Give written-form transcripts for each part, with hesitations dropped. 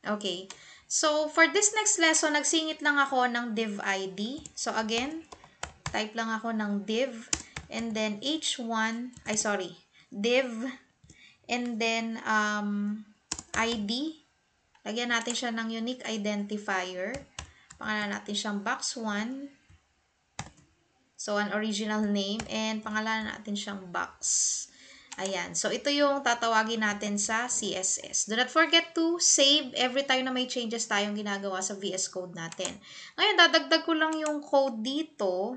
Okay. So, for this next lesson, nagsingit lang ako ng div ID. So, again, type lang ako ng div and then div and then ID. Lagyan natin siya ng unique identifier. Pangalan natin siyang box 1. So, an original name and pangalan natin siyang box. Ayan. So, ito yung tatawagin natin sa CSS. Do not forget to save every time na may changes tayong ginagawa sa VS Code natin. Ngayon, dadagdag ko lang yung code dito.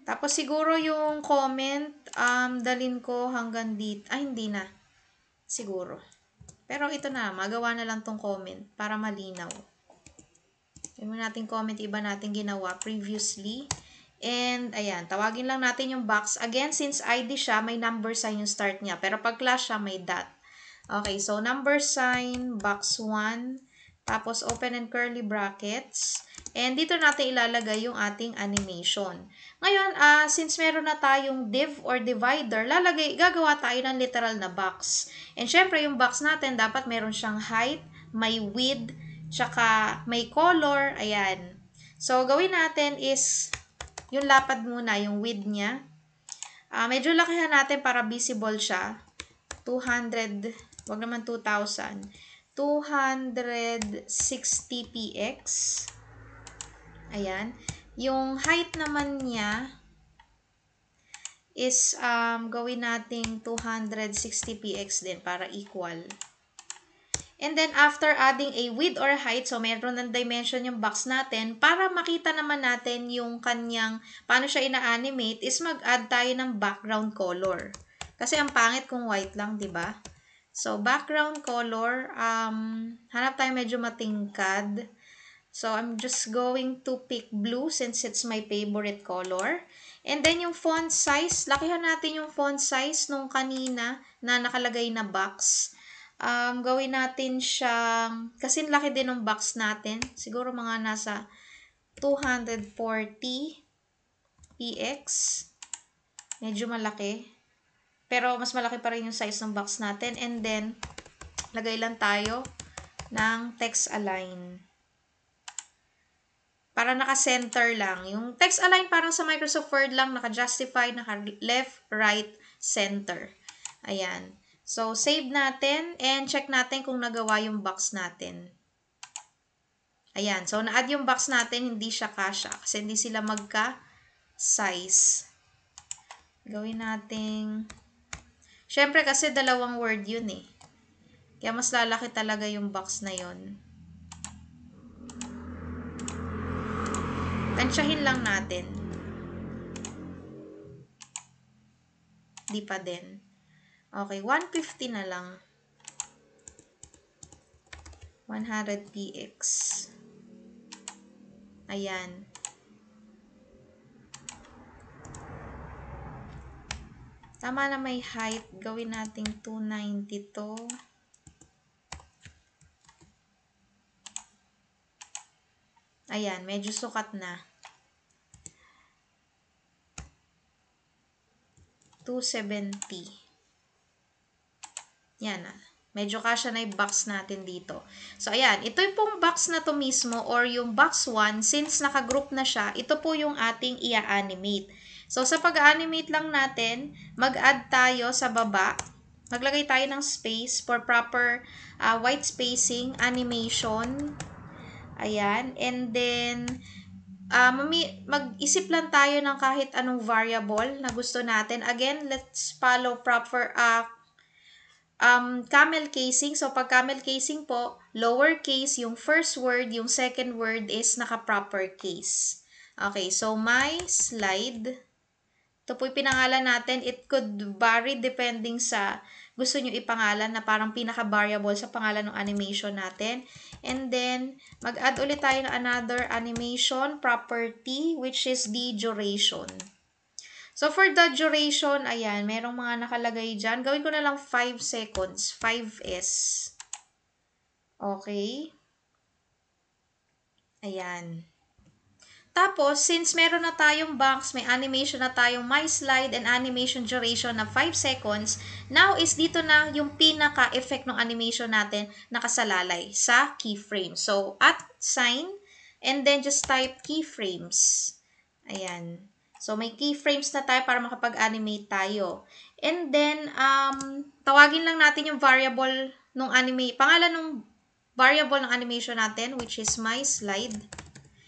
Tapos, siguro yung comment, dalin ko hanggang dito. Ay, hindi na. Siguro. Pero ito na, magawa na lang tong comment para malinaw. Yung natin comment, iba natin ginawa previously. And, ayan, tawagin lang natin yung box. Again, since ID siya, may number sign yung start niya. Pero pag class siya, may dot. Okay, so number sign, box 1. Tapos, open and curly brackets. And dito natin ilalagay yung ating animation. Ngayon, since meron na tayong div or divider, gagawa tayo ng literal na box. And syempre, yung box natin, dapat meron siyang height, may width, tsaka may color. Ayan. So, gawin natin is yung lapad muna, yung width niya. Medyo lakihan natin para visible siya. 200, wag naman 2,000. 260 px. Ayan. Yung height naman niya is gawin nating 260 px din para equal. And then, after adding a width or height, so meron ng dimension yung box natin, para makita naman natin yung kanyang, paano siya ina-animate, is mag-add tayo ng background color. Kasi ang pangit kung white lang, di ba? So, background color, hanap tayo medyo matingkad. So, I'm just going to pick blue since it's my favorite color. And then, yung font size, lakihan natin yung font size nung kanina na nakalagay na box. Gawin natin siyang, kasi laki din ng box natin. Siguro mga nasa 240 px. Medyo malaki. Pero mas malaki pa rin yung size ng box natin. And then, lagay lang tayo ng text align. Para naka-center lang. Yung text align parang sa Microsoft Word lang, naka-justify, naka-left, right, center. Ayan. So, save natin and check natin kung nagawa yung box natin. Ayan. So, na-add yung box natin, hindi siya kasya kasi hindi sila magka-size. Gawin natin. Syempre kasi dalawang word yun eh. Kaya mas lalaki talaga yung box na yun. Tansyahin lang natin. Di pa din. Okay, 150 na lang. 100 px. Ayan. Tama na may height. Gawin nating 290 to. Ayan, medyo sukat na. 270. Yan na. Medyo kasya na yung box natin dito. So, ayan. Ito yung pong box na to mismo or yung box 1, since naka-group na siya, ito po yung ating i-animate. So, sa pag-animate lang natin, mag-add tayo sa baba. Maglagay tayo ng space for proper white spacing, animation. Ayan. And then, mag-isip lang tayo ng kahit anong variable na gusto natin. Again, let's follow proper camel casing. So, pag camel casing po, lowercase yung first word, yung second word is naka-proper case. Okay, so my slide. Ito po yung pinangalan natin. It could vary depending sa gusto nyo ipangalan na parang pinaka-variable sa pangalan ng animation natin. And then, mag-add ulit tayo ng another animation property which is the duration. So, for the duration, ayan, merong mga nakalagay dyan. Gawin ko na lang 5 seconds. 5S. Okay. Ayan. Tapos, since meron na tayong box, may animation na tayong my slide and animation duration na 5 seconds, now is dito na yung pinaka-effect ng animation natin nakasalalay sa keyframe. So, @ and then just type keyframes. Ayan. So, may keyframes na tayo para makapag-animate tayo. And then, tawagin lang natin yung variable ng pangalan ng variable ng animation natin, which is my slide.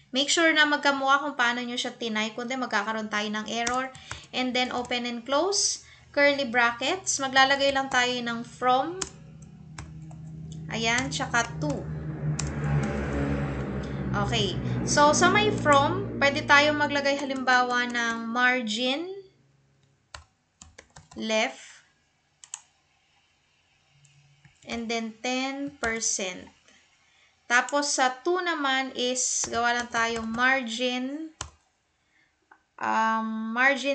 Make sure na magkamukha kung paano nyo siya tinay, kundi magkakaroon tayo ng error. And then, open and close, curly brackets. Maglalagay lang tayo ng from, ayan, tsaka to. Okay. So, sa may from, pwede tayo maglagay halimbawa ng margin left, and then 10%. Tapos, sa 2 naman is, gawa lang tayong margin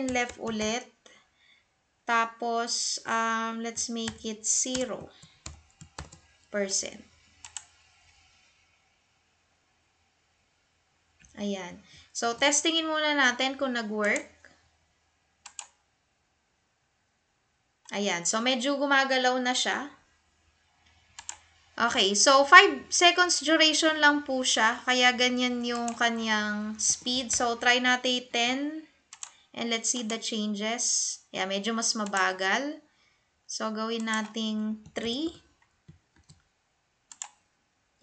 left ulit. Tapos, let's make it 0%. Ayan. So, testingin muna natin kung nag-work. Ayan. So, medyo gumagalaw na siya. Okay, so 5 seconds duration lang po siya, kaya ganyan yung kanyang speed. So, try natin 10, and let's see the changes. Yeah, medyo mas mabagal. So, gawin nating 3.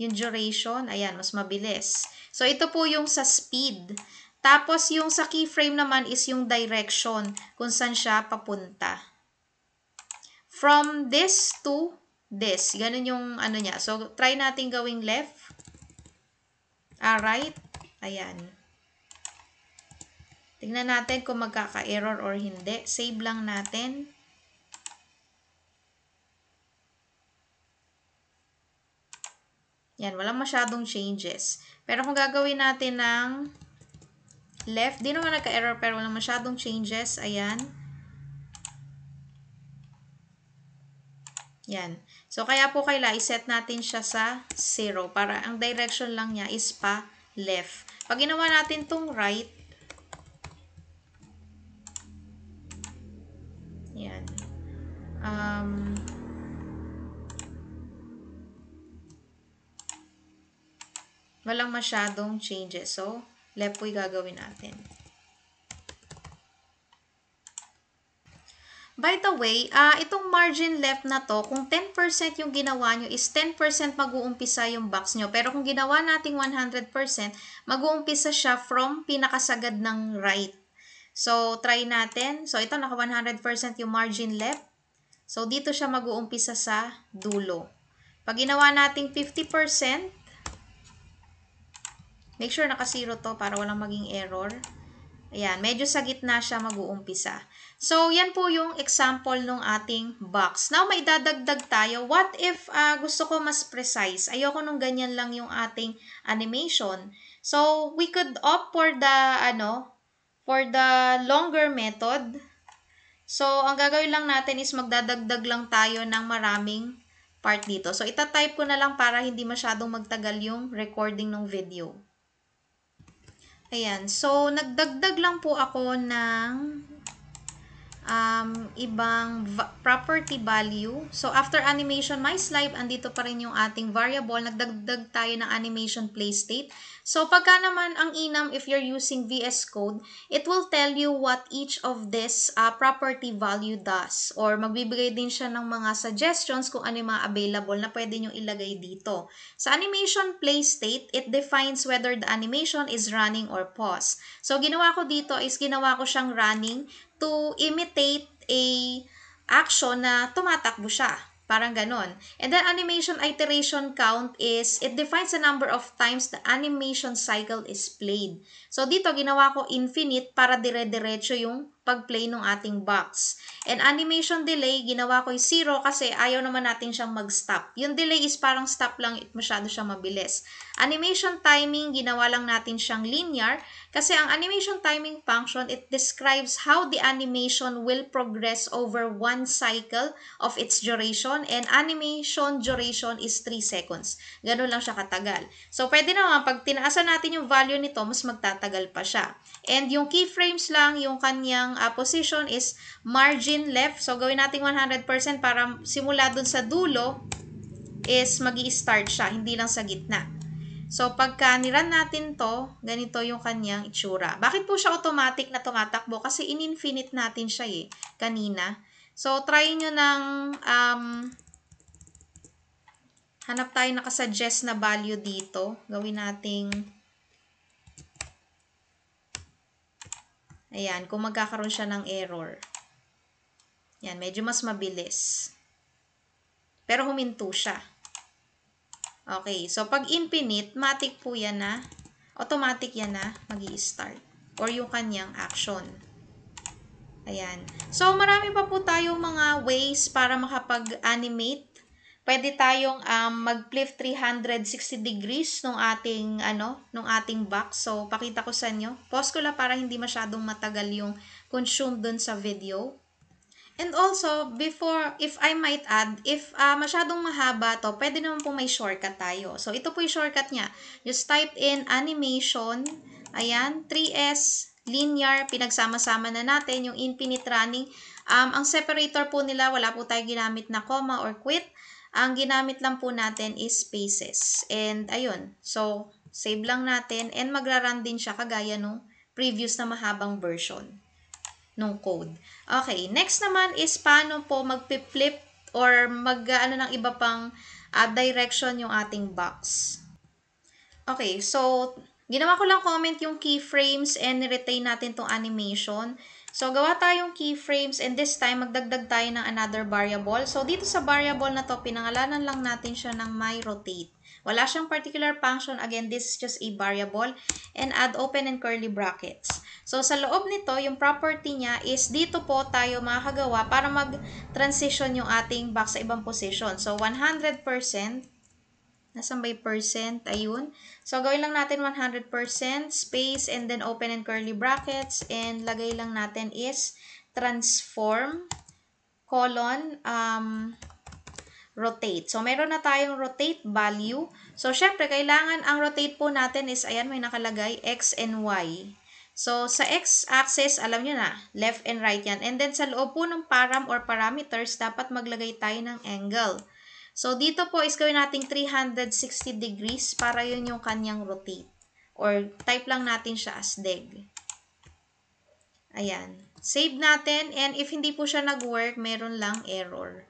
Yung duration, ayan, mas mabilis. So, ito po yung sa speed. Tapos, yung sa keyframe naman is yung direction, kung saan siya papunta. From this to this. Ganun yung ano niya. So, try natin gawing left. Right. Ayan. Tingnan natin kung magkaka-error or hindi. Save lang natin. Yan. Walang masyadong changes. Pero kung gagawin natin ng left, di naman nagka-error pero walang masyadong changes. Ayan. Yan. So, kaya po kailangan i-set natin siya sa 0 para ang direction lang niya is pa left. Pag ginawa natin tong right, yan. Walang masyadong changes. So, left po yung gagawin natin. By the way, itong margin left na to, kung 10% yung ginawa nyo is 10% mag-uumpisa yung box nyo. Pero kung ginawa nating 100%, mag-uumpisa siya from pinakasagad ng right. So, try natin. So, ito naka 100% yung margin left. So, dito siya mag-uumpisa sa dulo. Pag ginawa nating 50%, make sure naka 0 to para walang maging error. Ayan, medyo sa gitna siya mag-uumpisa. So, yan po yung example ng ating box. Now, may dadagdag tayo. What if gusto ko mas precise? Ayoko nung ganyan lang yung ating animation. So, we could opt for the longer method. So, ang gagawin lang natin is magdadagdag lang tayo ng maraming part dito. So, itatype ko na lang para hindi masyadong magtagal yung recording ng video. Ayan. So, nagdagdag lang po ako ng ibang property value. So, after animation, my slide, andito pa rin yung ating variable. Nagdagdag tayo ng animation play state. So, pagka naman ang enum, if you're using VS Code, it will tell you what each of this property value does. Or magbibigay din siya ng mga suggestions kung ano yung mga available na pwede nyo ilagay dito. Sa animation play state, it defines whether the animation is running or pause. So, ginawa ko dito is ginawa ko siyang running to imitate a action na tumatakbo siya. Parang ganon. And then, animation iteration count is, it defines the number of times the animation cycle is played. So, dito, ginawa ko infinite para dire-diretso yung pag-play ng ating box. And animation delay, ginawa ko 0 kasi ayaw naman natin siyang mag-stop. Yung delay is parang stop lang, masyado siyang mabilis. Animation timing, ginawa lang natin siyang linear kasi ang animation timing function, it describes how the animation will progress over one cycle of its duration, and animation duration is 3 seconds. Ganun lang siya katagal. So, pwede naman, pag tinaasan natin yung value nito, mas magtatagal pa siya. And yung keyframes lang, yung kanyang position is margin left. So, gawin natin 100% para simula dun sa dulo is magi-start siya, hindi lang sa gitna. So, pagka nirun natin to, ganito yung kanyang itsura. Bakit po siya automatic na tumatakbo? Kasi in-infinite natin siya kanina. So, try nyo ng hanap tayo nakasuggest na value dito. Gawin nating ayan, kung magkakaroon siya ng error. Yan, medyo mas mabilis. Pero huminto siya. Okay, so pag infinite, matic po yan na, automatic yan na magi-start. Or yung kanyang action. Ayan. So, marami pa po tayong mga ways para makapag-animate. Pwede tayong mag-flip 360 degrees nung ating box. So, pakita ko sa inyo. Pause ko lang para hindi masyadong matagal yung consume dun sa video. And also, if I might add, if masyadong mahaba to, pwede naman po may shortcut tayo. So, ito po yung shortcut niya. Just type in animation, ayan, 3S, linear, pinagsama-sama na natin, yung infinite running. Ang separator po nila, wala po tayo ginamit na comma or quit. Ang ginamit lang po natin is spaces. And, ayun. So, save lang natin, and magra-run din siya kagaya nung previous na mahabang version nung code. Okay, next naman is paano po mag-flip or ng iba pang direction yung ating box. Okay, so ginawa ko lang comment yung keyframes and retain natin tong animation. So, gawa tayong keyframes and this time magdagdag tayo ng another variable. So, dito sa variable na to, pinangalanan lang natin siya ng myRotate. Wala siyang particular function. Again, this is just a variable. And add open and curly brackets. So, sa loob nito, yung property niya is dito po tayo makakagawa para mag-transition yung ating box sa ibang position. So, 100%. Nasaan ba yung percent? Ayun. So, gawin lang natin 100% space and then open and curly brackets. And lagay lang natin is transform colon rotate. So, meron na tayong rotate value. So, syempre, kailangan ang rotate po natin is, ayan, may nakalagay, X and Y. So, sa X-axis, alam nyo na, left and right yan. And then, sa loob po ng param or parameters, dapat maglagay tayo ng angle. So, dito po is gawin natin 360 degrees para yun yung kanyang rotate. Or, type lang natin siya as deg. Ayan. Save natin. And if hindi po siya nag-work, meron lang error.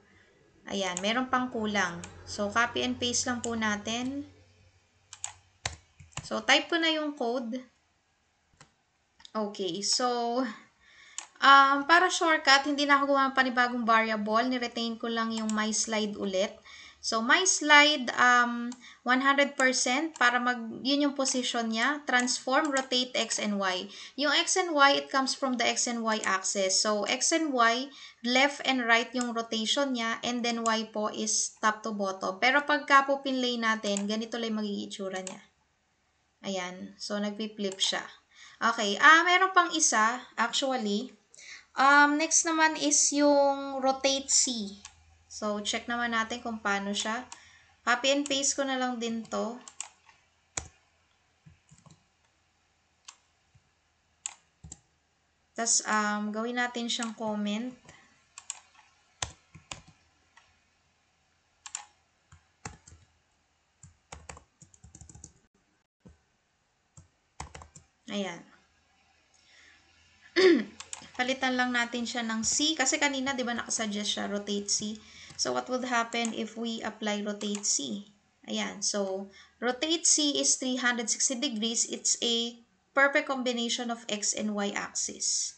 Ayan, meron pang kulang. So, copy and paste lang po natin. So, type ko na yung code. Okay, so, para shortcut, hindi na ako gumawa panibagong variable. Ni-retain ko lang yung my slide ulit. So, my slide, 100% para yun yung position niya. Transform, rotate X and Y. Yung X and Y, it comes from the X and Y axis. So, X and Y, left and right yung rotation niya, and then Y po is top to bottom. Pero pagka po pinlay natin, ganito lang magiging itsura niya. Ayan. So, nagpi-flip siya. Okay. Meron pang isa, actually. Next naman is yung rotate C. So, check naman natin kung paano siya. Copy and paste ko na lang din to. Tapos, gawin natin siyang comment. Ayan. Palitan lang natin siya ng C. Kasi kanina, di ba, nakasuggest siya, rotate C. So, what would happen if we apply rotate C? Ayan. So, rotate C is 360 degrees. It's a perfect combination of X and Y axis.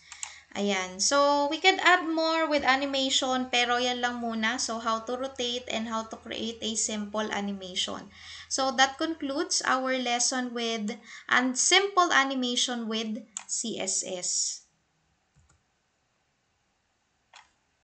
Ayan. So, we can add more with animation, pero yan lang muna. So, how to rotate and how to create a simple animation. So, that concludes our lesson with simple animation with CSS.